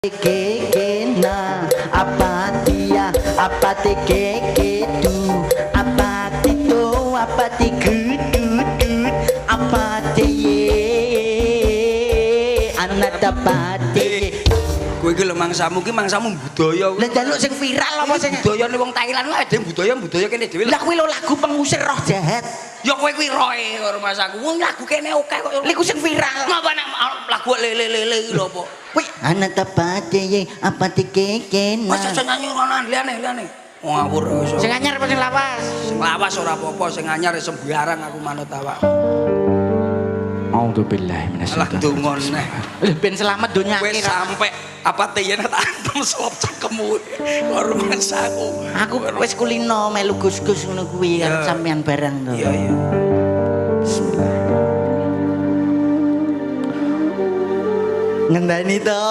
Kekena apa dia apa tekekedu apa tito apa tikududud apa teye anak tapate kowe iki lho mangsamu budaya. Lah njaluk sing viral apa sing budayane wong Thailand wae dhewe budaya kene dhewe. Lah kuwi lho lagu pengusir roh jahat. Ya kowe kuwi roe karo masaku. Wong lagu kene akeh kok. Liku sing viral. Ngapa nek lagu lele lho apa? Kuwi anak tapate apa tekekena. Masa sing nyanyi rono liyane. Ngawur iso. Sing anyar apa sing lawas? Sing lawas ora apa-apa, sing anyar sembarang aku manut awak. Auzubillahi Alah minasyaitonir dongon neh. ben selamat donya Wis sampe apa teyene tak antem selop cekemmu karo masaku. Aku wis kulino melu gus-gus ngono kuwi kan sampean bareng to. Iya. Bismillah. Ngendani to.